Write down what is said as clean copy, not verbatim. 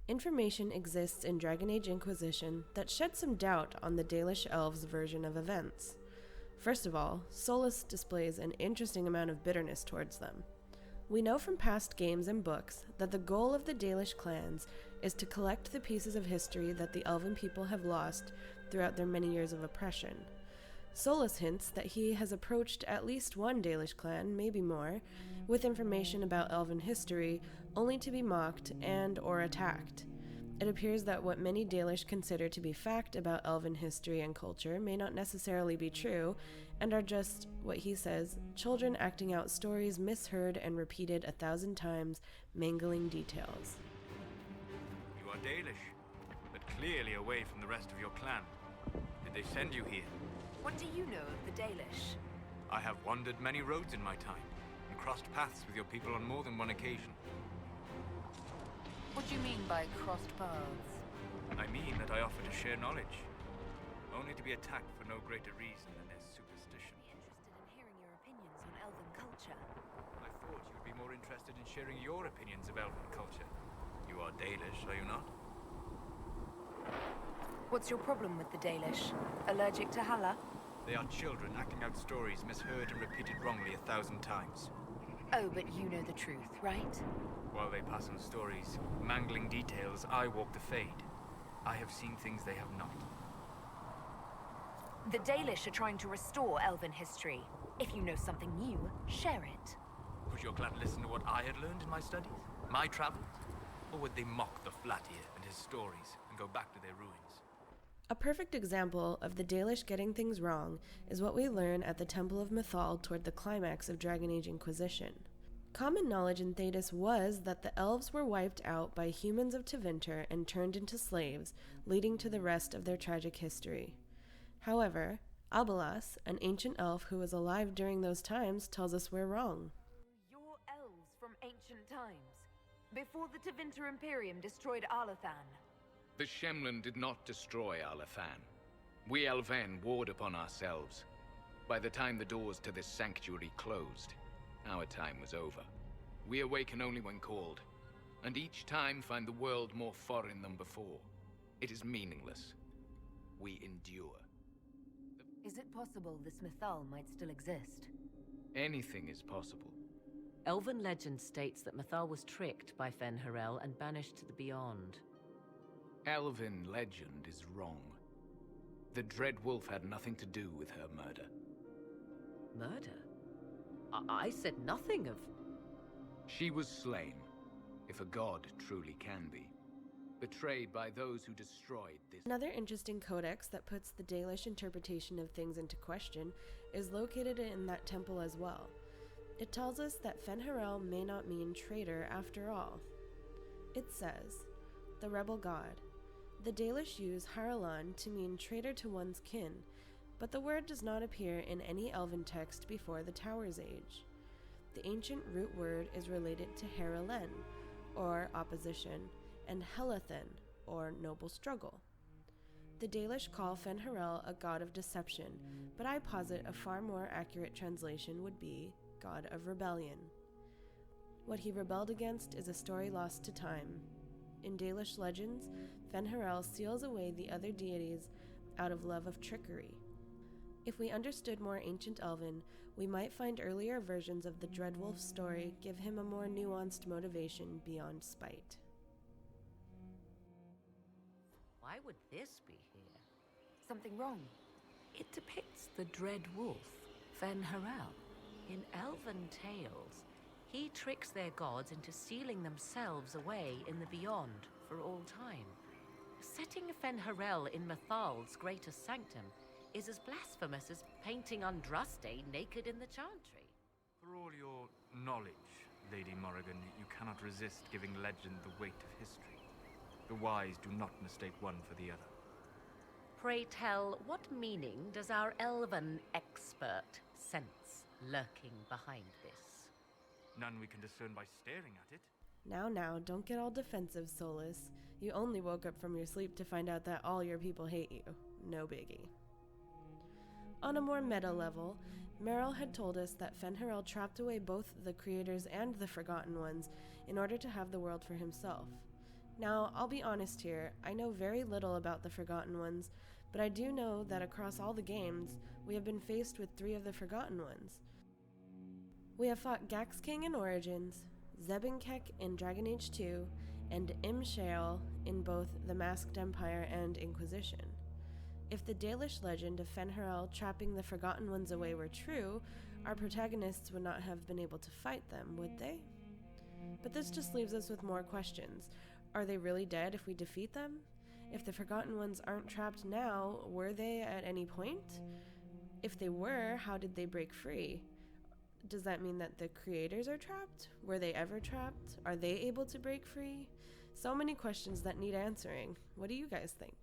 Information exists in Dragon Age Inquisition that sheds some doubt on the Dalish elves' version of events. First of all, Solas displays an interesting amount of bitterness towards them. We know from past games and books that the goal of the Dalish clans is to collect the pieces of history that the elven people have lost throughout their many years of oppression. Solas hints that he has approached at least one Dalish clan, maybe more, with information about elven history, only to be mocked and or attacked. It appears that what many Dalish consider to be fact about elven history and culture may not necessarily be true, and are just, what he says, children acting out stories misheard and repeated 1,000 times, mangling details. You are Dalish, but clearly away from the rest of your clan. Did they send you here? What do you know of the Dalish? I have wandered many roads in my time, and crossed paths with your people on more than one occasion. What do you mean by crossed paths? I mean that I offer to share knowledge, only to be attacked for no greater reason than their superstition. I'd be interested in hearing your opinions on elven culture. I thought you would be more interested in sharing your opinions of elven culture. You are Dalish, are you not? What's your problem with the Dalish? Allergic to Hala? They are children acting out stories misheard and repeated wrongly 1,000 times. Oh, but you know the truth, right? While they pass on stories, mangling details, I walk the fade. I have seen things they have not. The Dalish are trying to restore elven history. If you know something new, share it. Would your clan listen to what I had learned in my studies? My travels? Or would they mock the Flatir and his stories and go back to their ruins? A perfect example of the Dalish getting things wrong is what we learn at the Temple of Mythal toward the climax of Dragon Age Inquisition. Common knowledge in Thedas was that the elves were wiped out by humans of Tevinter and turned into slaves, leading to the rest of their tragic history. However, Albalas, an ancient elf who was alive during those times, tells us we're wrong. You're elves from ancient times, before the Tevinter Imperium destroyed Arlathan. The Shemlin did not destroy Arlathan. We Elven warred upon ourselves. By the time the doors to this sanctuary closed, our time was over. We awaken only when called, and each time find the world more foreign than before. It is meaningless. We endure. Is it possible this Mythal might still exist? Anything is possible. Elven legend states that Mythal was tricked by fen'harel and banished to the Beyond. Elven legend is wrong. The Dread Wolf had nothing to do with her murder. Murder? I said nothing of... She was slain, if a god truly can be. Betrayed by those who destroyed this... Another interesting codex that puts the Dalish interpretation of things into question is located in that temple as well. It tells us that fen'harel may not mean traitor after all. It says, the rebel god. The Dalish use Harlan to mean traitor to one's kin, but the word does not appear in any elven text before the Towers Age. The ancient root word is related to Heralen, or opposition, and Helathen, or noble struggle. The Dalish call fen'harel a god of deception, but I posit a far more accurate translation would be god of rebellion. What he rebelled against is a story lost to time. In Dalish legends, fen'harel seals away the other deities out of love of trickery. If we understood more ancient Elven, we might find earlier versions of the Dreadwolf story give him a more nuanced motivation beyond spite. Why would this be here? Something wrong? It depicts the Dread Wolf, fen'harel. In elven tales, he tricks their gods into sealing themselves away in the Beyond for all time. Setting fen'harel in Mythal's greatest sanctum is as blasphemous as painting Andraste naked in the chantry. For all your knowledge, Lady Morrigan, you cannot resist giving legend the weight of history. The wise do not mistake one for the other. Pray tell, what meaning does our elven expert sense lurking behind this? None we can discern by staring at it. Now, don't get all defensive, Solas. You only woke up from your sleep to find out that all your people hate you. No biggie. On a more meta level, Merrill had told us that fen'harel trapped away both the creators and the Forgotten Ones in order to have the world for himself. Now, I'll be honest here, I know very little about the Forgotten Ones, but I do know that across all the games, we have been faced with 3 of the Forgotten Ones. We have fought Gax King in Origins, Zebenkek in Dragon Age 2, and Imshael in both the Masked Empire and Inquisition. If the Dalish legend of fen'harel trapping the Forgotten Ones away were true, our protagonists would not have been able to fight them, would they? But this just leaves us with more questions. Are they really dead if we defeat them? If the Forgotten Ones aren't trapped now, were they at any point? If they were, how did they break free? Does that mean that the creators are trapped? Were they ever trapped? Are they able to break free? So many questions that need answering. What do you guys think?